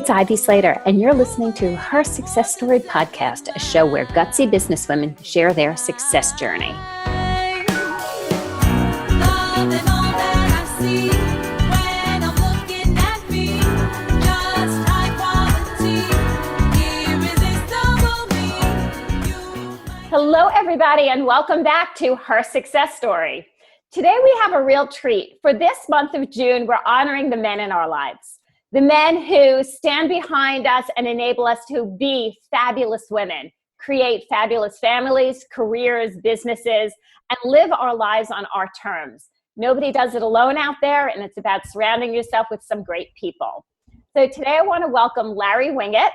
it's Ivy Slater, and you're listening to Her Success Story Podcast, a show where gutsy businesswomen share their success journey. Hello, everybody, and welcome back to Her Success Story. Today, we have a real treat. For this month of June, we're honoring the men in our lives. The men who stand behind us and enable us to be fabulous women, create fabulous families, careers, businesses, and live our lives on our terms. Nobody does it alone out there, and it's about surrounding yourself with some great people. So today I want to welcome Larry Winget,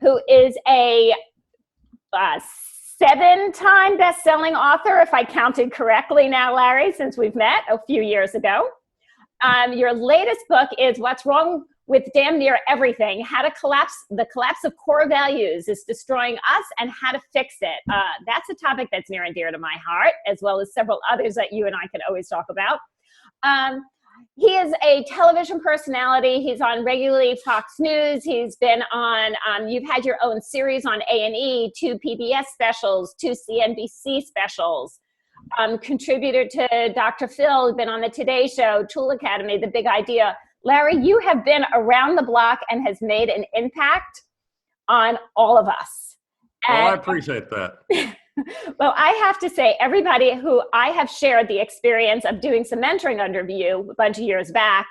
who is a 7-time best-selling author, if I counted correctly now, Larry, since we've met a few years ago. Your latest book is What's Wrong with Damn Near Everything, How to the Collapse of Core Values is Destroying Us and How to Fix It. That's a topic that's near and dear to my heart, as well as several others that you and I can always talk about. He is a television personality. He's on regularly Fox News. He's been on, you've had your own series on A&E, 2 PBS specials, 2 CNBC specials. Contributor to Dr. Phil, been on the Today Show, Tool Academy, The Big Idea. Larry, you have been around the block and has made an impact on all of us. Well, I appreciate that. Well, I have to say, everybody who I have shared the experience of doing some mentoring under you a bunch of years back,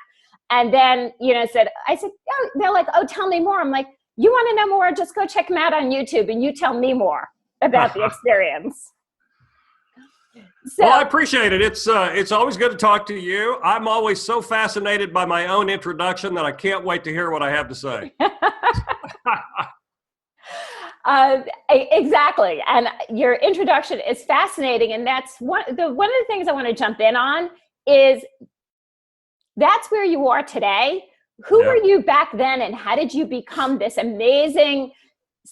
and then, I said, oh, they're like, oh, tell me more. I'm like, you want to know more? Just go check them out on YouTube and you tell me more about the experience. So, well, I appreciate it. It's always good to talk to you. I'm always so fascinated by my own introduction that I can't wait to hear what I have to say. Exactly. And your introduction is fascinating. And that's one of the things I want to jump in on is that's where you are today. Who were you back then, and how did you become this amazing,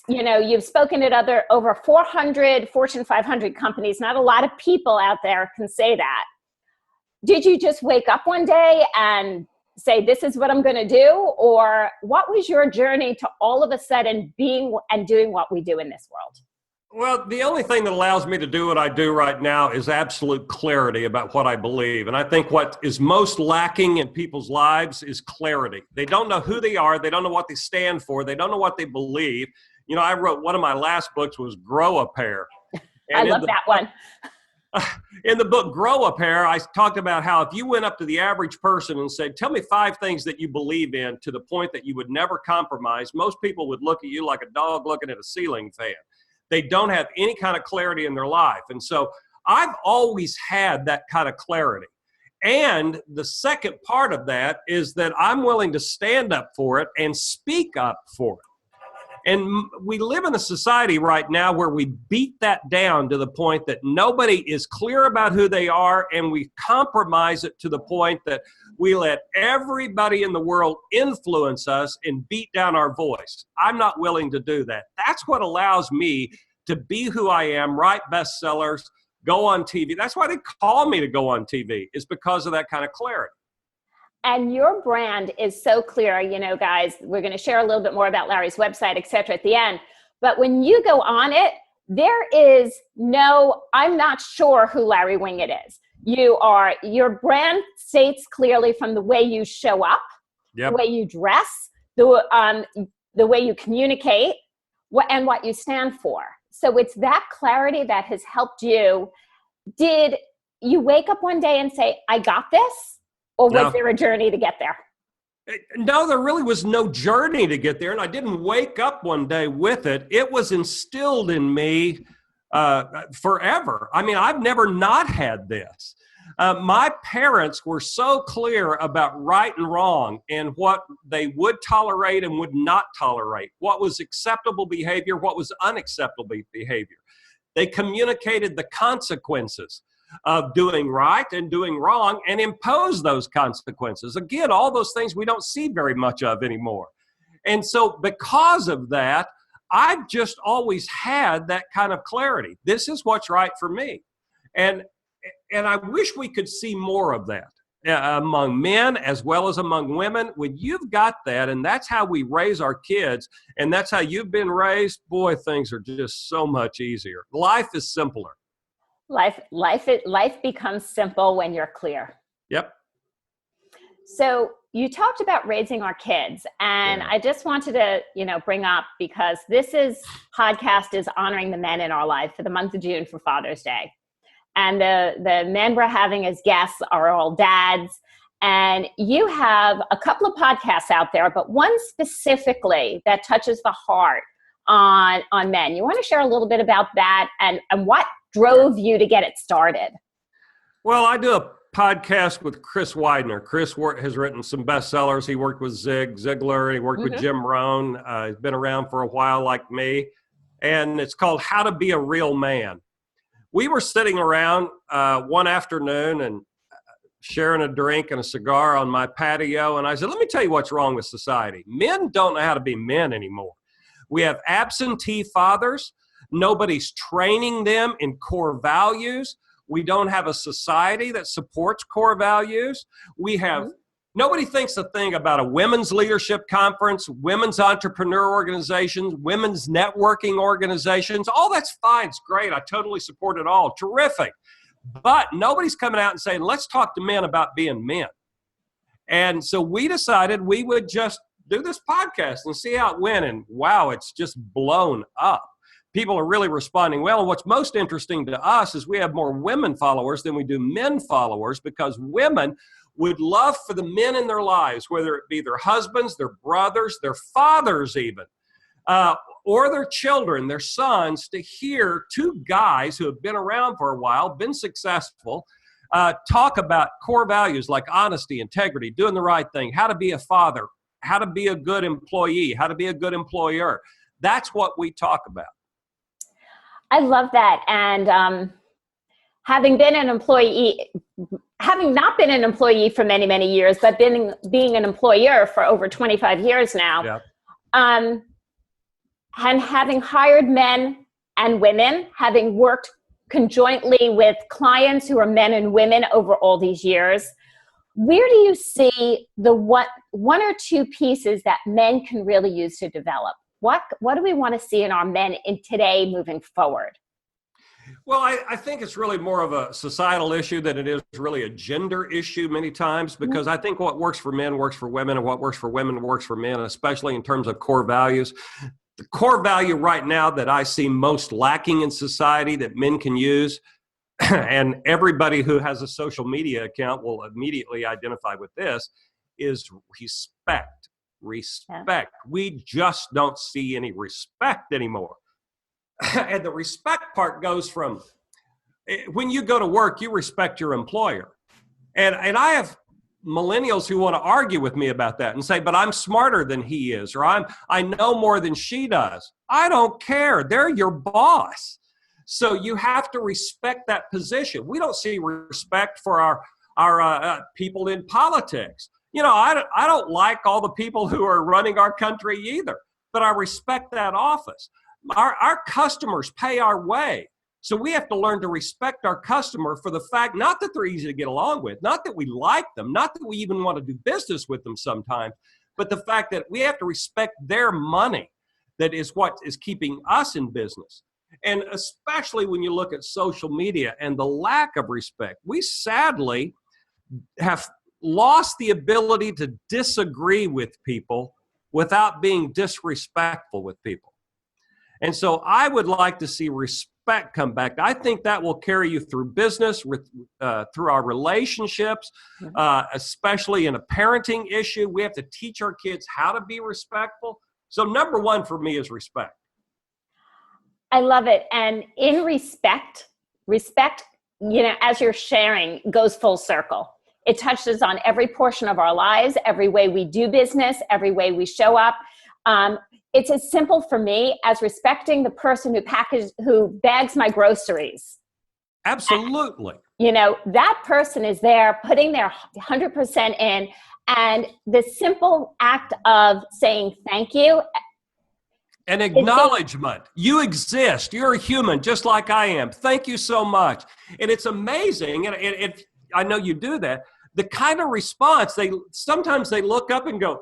you've spoken at over 400 Fortune 500 companies. Not a lot of people out there can say that. Did you just wake up one day and say, this is what I'm going to do? Or what was your journey to all of a sudden being and doing what we do in this world? Well, the only thing that allows me to do what I do right now is absolute clarity about what I believe. And I think what is most lacking in people's lives is clarity. They don't know who they are. They don't know what they stand for. They don't know what they believe. I wrote one of my last books was Grow a Pair. I love that one. In the book, Grow a Pair, I talked about how if you went up to the average person and said, tell me 5 things that you believe in to the point that you would never compromise, most people would look at you like a dog looking at a ceiling fan. They don't have any kind of clarity in their life. And so I've always had that kind of clarity. And the second part of that is that I'm willing to stand up for it and speak up for it. And we live in a society right now where we beat that down to the point that nobody is clear about who they are, and we compromise it to the point that we let everybody in the world influence us and beat down our voice. I'm not willing to do that. That's what allows me to be who I am, write bestsellers, go on TV. That's why they call me to go on TV, is because of that kind of clarity. And your brand is so clear, guys, we're going to share a little bit more about Larry's website, et cetera, at the end. But when you go on it, there is I'm not sure who Larry Winget is. Your brand states clearly from the way you show up, the way you dress, the way you communicate, and what you stand for. So it's that clarity that has helped you. Did you wake up one day and say, I got this? Or was there a journey to get there? No, there really was no journey to get there. And I didn't wake up one day with it. It was instilled in me forever. I mean, I've never not had this. My parents were so clear about right and wrong and what they would tolerate and would not tolerate, what was acceptable behavior, what was unacceptable behavior. They communicated the consequences of doing right and doing wrong and impose those consequences. Again, all those things we don't see very much of anymore. And so because of that, I've just always had that kind of clarity. This is what's right for me. And I wish we could see more of that. among men as well as among women. When you've got that, and that's how we raise our kids, and that's how you've been raised, boy, things are just so much easier. Life is simpler. Life becomes simple when you're clear. Yep. So you talked about raising our kids, and I just wanted to, bring up, because this podcast is honoring the men in our life for the month of June for Father's Day. And the men we're having as guests are all dads. And you have a couple of podcasts out there, but one specifically that touches the heart on men. You want to share a little bit about that and what drove you to get it started? Well, I do a podcast with Chris Widener. Chris has written some bestsellers. He worked with Zig Ziglar. He worked with Jim Rohn. He's been around for a while like me. And it's called How to Be a Real Man. We were sitting around one afternoon and sharing a drink and a cigar on my patio. And I said, let me tell you what's wrong with society. Men don't know how to be men anymore. We have absentee fathers. Nobody's training them in core values. We don't have a society that supports core values. We have nobody thinks a thing about a women's leadership conference, women's entrepreneur organizations, women's networking organizations. All that's fine. It's great. I totally support it all. Terrific. But nobody's coming out and saying, let's talk to men about being men. And so we decided we would just do this podcast and see how it went. And wow, it's just blown up. People are really responding well. And what's most interesting to us is we have more women followers than we do men followers, because women would love for the men in their lives, whether it be their husbands, their brothers, their fathers even, or their children, their sons, to hear two guys who have been around for a while, been successful, talk about core values like honesty, integrity, doing the right thing, how to be a father, how to be a good employee, how to be a good employer. That's what we talk about. I love that. And having been an employee, having not been an employee for many, many years, but being an employer for over 25 years now, and having hired men and women, having worked conjointly with clients who are men and women over all these years, where do you see the one or two pieces that men can really use to develop? What do we want to see in our men in today moving forward? Well, I think it's really more of a societal issue than it is really a gender issue many times, because I think what works for men works for women, and what works for women works for men, especially in terms of core values. The core value right now that I see most lacking in society that men can use, and everybody who has a social media account will immediately identify with this, is respect. Respect. We just don't see any respect anymore. And the respect part goes from when you go to work, you respect your employer. And I have millennials who want to argue with me about that and say, but I'm smarter than he is, or I know more than she does. I don't care. They're your boss. So you have to respect that position. We don't see respect for our people in politics. I don't like all the people who are running our country either, but I respect that office. Our customers pay our way. So we have to learn to respect our customer for the fact, not that they're easy to get along with, not that we like them, not that we even want to do business with them sometimes, but the fact that we have to respect their money. That is what is keeping us in business. And especially when you look at social media and the lack of respect, we sadly have lost the ability to disagree with people without being disrespectful with people. And so I would like to see respect come back. I think that will carry you through business, through our relationships, especially in a parenting issue. We have to teach our kids how to be respectful. So number one for me is respect. I love it. And in respect, as you're sharing, goes full circle. It touches on every portion of our lives, every way we do business, every way we show up. It's as simple for me as respecting the person who bags my groceries. Absolutely. That person is there putting their 100% in, and the simple act of saying thank you. An acknowledgement. You exist. You're a human just like I am. Thank you so much. And it's amazing. And I know you do that, the kind of response, sometimes they look up and go,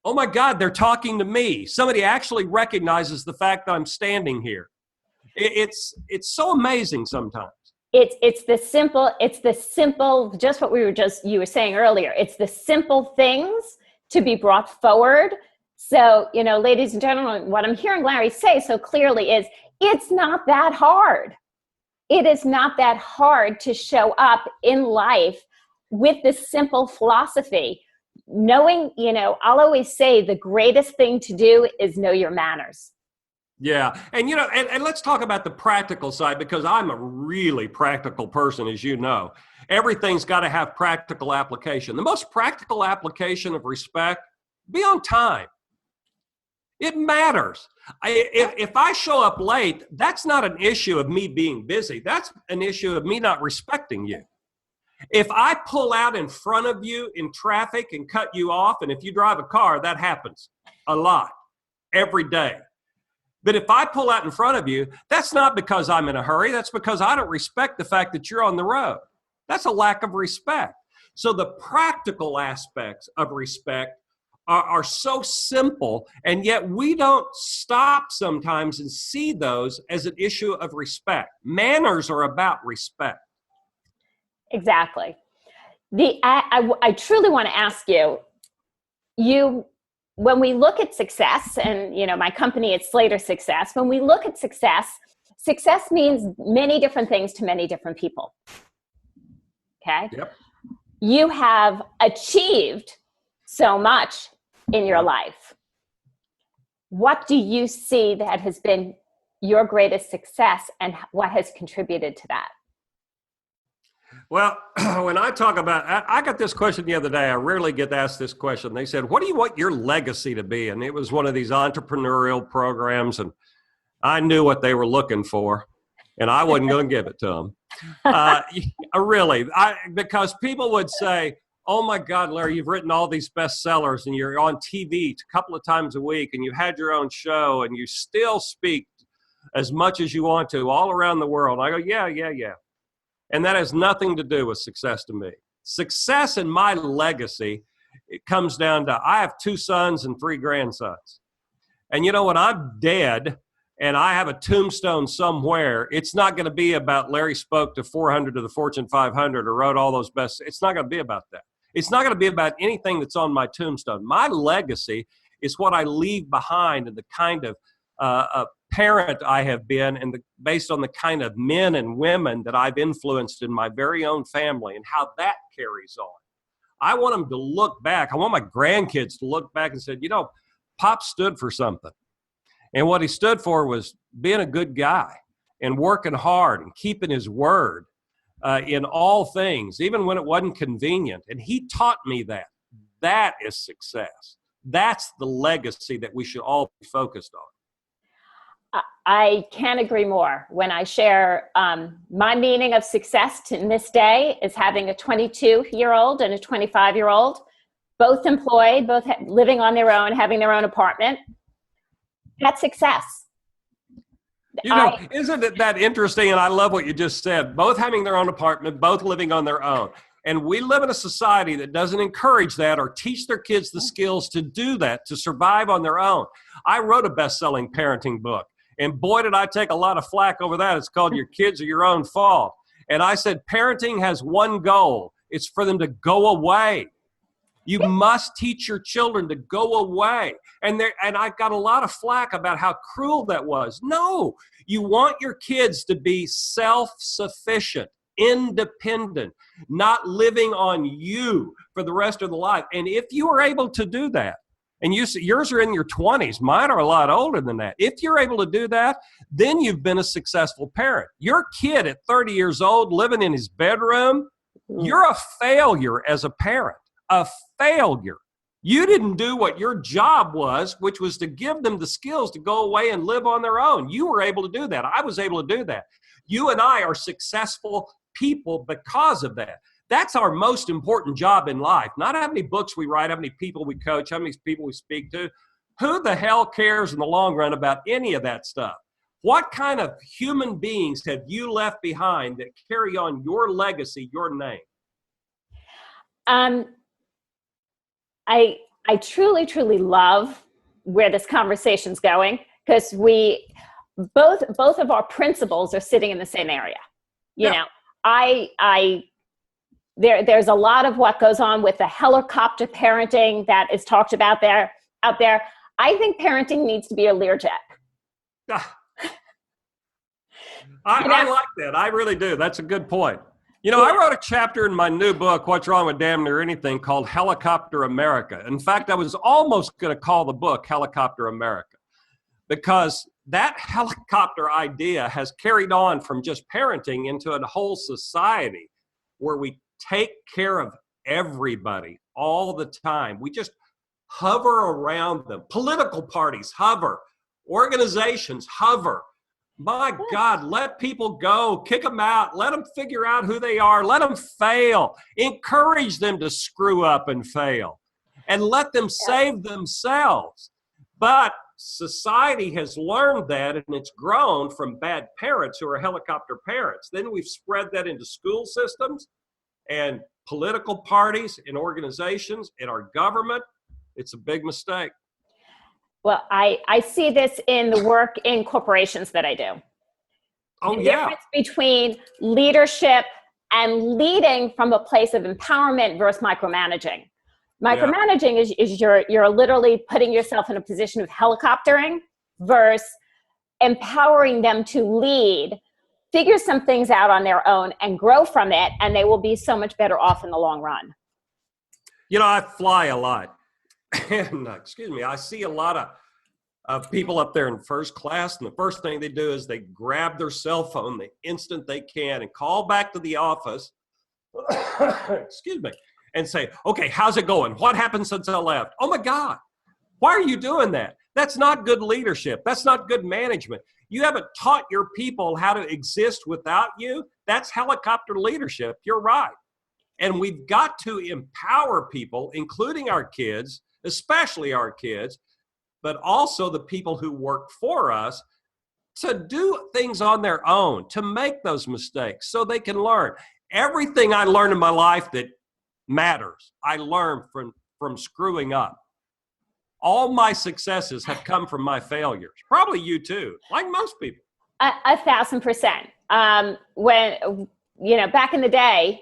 oh my God, they're talking to me. Somebody actually recognizes the fact that I'm standing here. It's so amazing sometimes. It's the simple, just what you were saying earlier. It's the simple things to be brought forward. So, ladies and gentlemen, what I'm hearing Larry say so clearly is it's not that hard. It is not that hard to show up in life with this simple philosophy. Knowing, I'll always say the greatest thing to do is know your manners. Yeah. And, and let's talk about the practical side, because I'm a really practical person, as you know. Everything's got to have practical application. The most practical application of respect, be on time. It matters. If I show up late, that's not an issue of me being busy. That's an issue of me not respecting you. If I pull out in front of you in traffic and cut you off, and if you drive a car, that happens a lot, every day. But if I pull out in front of you, that's not because I'm in a hurry. That's because I don't respect the fact that you're on the road. That's a lack of respect. So the practical aspects of respect are so simple, and yet we don't stop sometimes and see those as an issue of respect. Manners are about respect. Exactly. I truly want to ask you, when we look at success, and my company is Slater Success, when we look at success means many different things to many different people. Okay? Yep. You have achieved so much in your life. What do you see that has been your greatest success, and what has contributed to that? Well, when I talk about, I got this question the other day. I rarely get asked this question. They said, what do you want your legacy to be? And it was one of these entrepreneurial programs, and I knew what they were looking for, and I wasn't going to give it to them. Because people would say, oh my God, Larry, you've written all these bestsellers, and you're on TV a couple of times a week, and you had your own show, and you still speak as much as you want to all around the world. I go, yeah. And that has nothing to do with success to me. Success in my legacy, it comes down to, I have 2 sons and 3 grandsons. And when I'm dead and I have a tombstone somewhere, it's not going to be about Larry spoke to 400 of the Fortune 500 or wrote all those best. It's not going to be about that. It's not going to be about anything that's on my tombstone. My legacy is what I leave behind, and the kind of parent I have been, and based on the kind of men and women that I've influenced in my very own family, and how that carries on. I want them to look back. I want my grandkids to look back and say, Pop stood for something. And what he stood for was being a good guy and working hard and keeping his word in all things, even when it wasn't convenient. And he taught me that. That is success. That's the legacy that we should all be focused on. I can't agree more. When I share my meaning of success in this day is having a 22-year-old and a 25-year-old, both employed, both living on their own, having their own apartment. That's success. Isn't it that interesting? And I love what you just said. Both having their own apartment, both living on their own. And we live in a society that doesn't encourage that or teach their kids the skills to do that, to survive on their own. I wrote a best-selling parenting book. And boy, did I take a lot of flack over that. It's called Your Kids Are Your Own Fault. And I said, parenting has one goal. It's for them to go away. You must teach your children to go away. And I got a lot of flack about how cruel that was. No, you want your kids to be self-sufficient, independent, not living on you for the rest of their life. And if you are able to do that, and yours are in your 20s, mine are a lot older than that. If you're able to do that, then you've been a successful parent. Your kid at 30 years old living in his bedroom, you're a failure as a parent, a failure. You didn't do what your job was, which was to give them the skills to go away and live on their own. You were able to do that. I was able to do that. You and I are successful people because of that. That's our most important job in life. Not how many books we write, how many people we coach, how many people we speak to. Who the hell cares in the long run about any of that stuff? What kind of human beings have you left behind that carry on your legacy, your name? Um, I truly, truly love where this conversation's going, because we both of our principles are sitting in the same area. You know, there's a lot of what goes on with the helicopter parenting that is talked about out there. I think parenting needs to be a Learjet. I like that. I really do. That's a good point. You know, I wrote a chapter in my new book, What's Wrong with Damn Near Anything, called Helicopter America. In fact, I was almost going to call the book Helicopter America, because that helicopter idea has carried on from just parenting into a whole society where we take care of everybody all the time. We just hover around them. Political parties hover. Organizations hover. My God, let people go, kick them out, let them figure out who they are, let them fail, encourage them to screw up and fail, and let them save themselves. But society has learned that, and it's grown from bad parents who are helicopter parents. Then we've spread that into school systems and political parties and organizations and our government. It's a big mistake. Well, I see this in the work in corporations that I do. Oh, the yeah. difference between leadership and leading from a place of empowerment versus micromanaging. Micromanaging is you're literally putting yourself in a position of helicoptering versus empowering them to lead, figure some things out on their own and grow from it, and they will be so much better off in the long run. You know, I fly a lot. And I see a lot of people up there in first class, and the first thing they do is they grab their cell phone the instant they can and call back to the office, and say, okay, how's it going? What happened since I left? Oh my God, why are you doing that? That's not good leadership. That's not good management. You haven't taught your people how to exist without you. That's helicopter leadership. You're right. And we've got to empower people, including our kids, especially our kids, but also the people who work for us, to do things on their own, to make those mistakes so they can learn. Everything I learned in my life that matters, I learned from screwing up. All my successes have come from my failures. Probably you too, like most people. 1,000%. When, back in the day,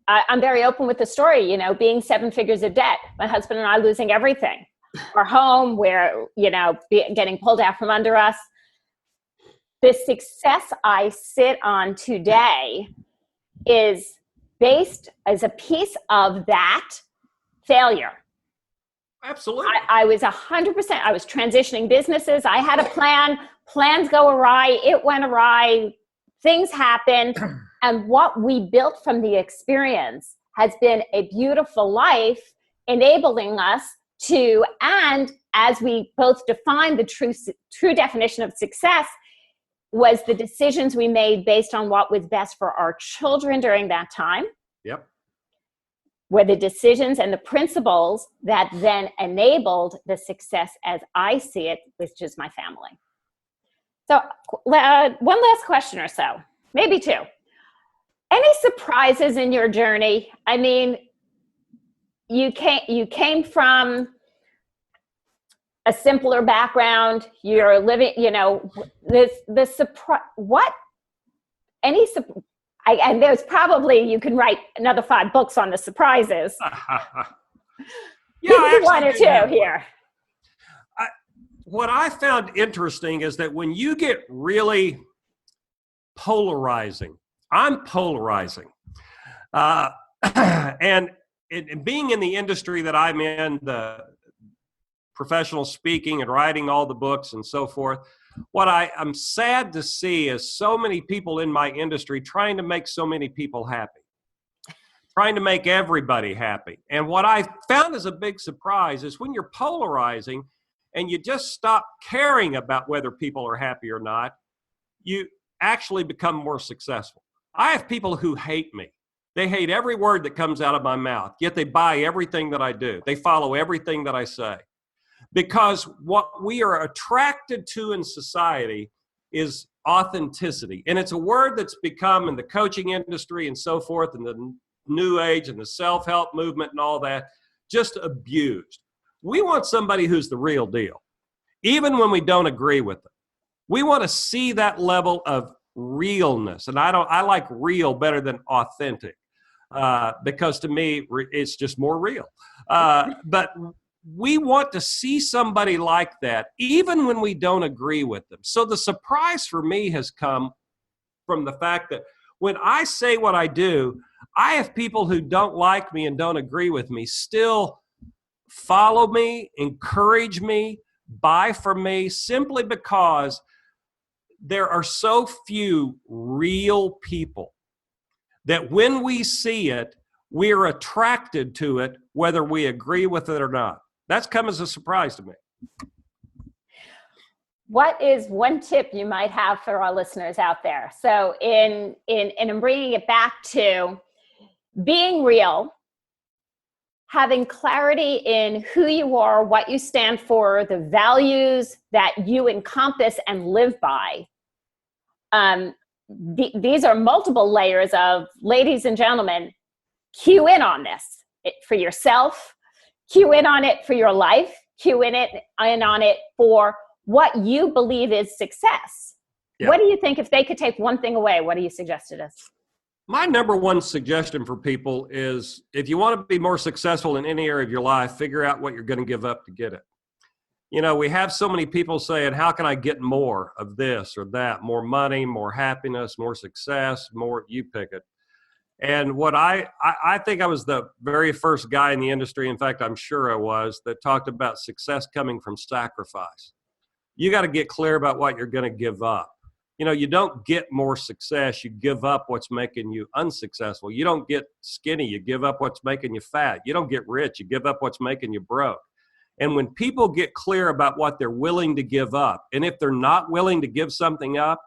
I'm very open with the story, being 7 figures of debt, my husband and I losing everything, our home, where, getting pulled out from under us. The success I sit on today is based as a piece of that failure. Absolutely. I was 100%, I was transitioning businesses. I had a plan, plans go awry, it went awry, things happened. And what we built from the experience has been a beautiful life, enabling us to, and as we both defined the true definition of success, was the decisions we made based on what was best for our children during that time. Yep. Were the decisions and the principles that then enabled the success as I see it, which is my family. So one last question or so, maybe 2. Any surprises in your journey? I mean, you came from a simpler background. You're living, the surprise. What? And there's probably, you can write another 5 books on the surprises. Yeah, 1 or 2 here. What I found interesting is that when you get really polarizing, I'm polarizing. And being in the industry that I'm in, the professional speaking and writing all the books and so forth, what I'm sad to see is so many people in my industry trying to make so many people happy, trying to make everybody happy. And what I found as a big surprise is when you're polarizing and you just stop caring about whether people are happy or not, you actually become more successful. I have people who hate me. They hate every word that comes out of my mouth, yet they buy everything that I do. They follow everything that I say. Because what we are attracted to in society is authenticity. And it's a word that's become in the coaching industry and so forth, and the New Age and the self-help movement and all that, just abused. We want somebody who's the real deal, even when we don't agree with them. We want to see that level of realness. And I like real better than authentic, because to me, it's just more real. But we want to see somebody like that, even when we don't agree with them. So the surprise for me has come from the fact that when I say what I do, I have people who don't like me and don't agree with me still follow me, encourage me, buy from me, simply because there are so few real people that when we see it, we're attracted to it, whether we agree with it or not. That's come as a surprise to me. What is one tip you might have for our listeners out there? So in bringing it back to being real, having clarity in who you are, what you stand for, the values that you encompass and live by. These are multiple layers of, ladies and gentlemen, cue in on this for yourself, cue in on it for your life, cue in on it for what you believe is success. Yeah. What do you think, if they could take one thing away, what do you suggest it is? My number one suggestion for people is, if you want to be more successful in any area of your life, figure out what you're going to give up to get it. You know, we have so many people saying, how can I get more of this or that? More money, more happiness, more success, more, you pick it. And what I think I was the very first guy in the industry, in fact, I'm sure I was, that talked about success coming from sacrifice. You got to get clear about what you're going to give up. You know, you don't get more success, you give up what's making you unsuccessful. You don't get skinny, you give up what's making you fat. You don't get rich, you give up what's making you broke. And when people get clear about what they're willing to give up, and if they're not willing to give something up,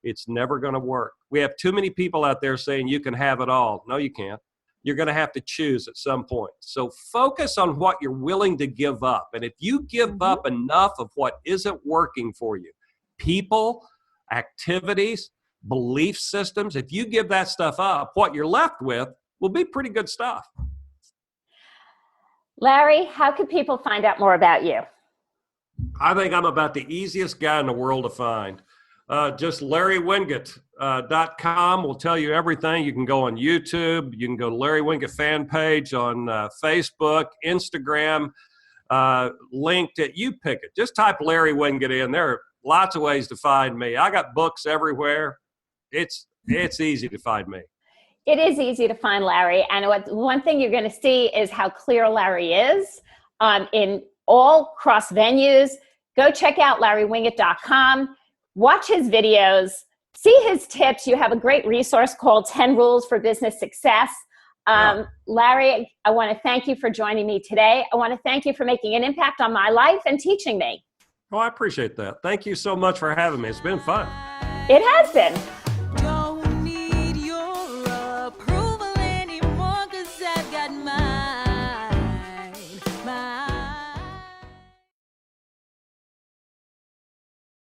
it's never going to work. We have too many people out there saying you can have it all. No, you can't. You're going to have to choose at some point. So focus on what you're willing to give up. And if you give up enough of what isn't working for you, people, activities, belief systems, if you give that stuff up, what you're left with will be pretty good stuff. Larry, how can people find out more about you? I think I'm about the easiest guy in the world to find. Just LarryWinget.com will tell you everything. You can go on YouTube. You can go to Larry Winget fan page on Facebook, Instagram, linked at, you pick it. Just type Larry Winget in. There are lots of ways to find me. I got books everywhere. It's easy to find me. It is easy to find Larry. And one thing you're going to see is how clear Larry is in all cross venues. Go check out LarryWinget.com. Watch his videos. See his tips. You have a great resource called 10 Rules for Business Success. Larry, I want to thank you for joining me today. I want to thank you for making an impact on my life and teaching me. Oh, I appreciate that. Thank you so much for having me. It's been fun. It has been.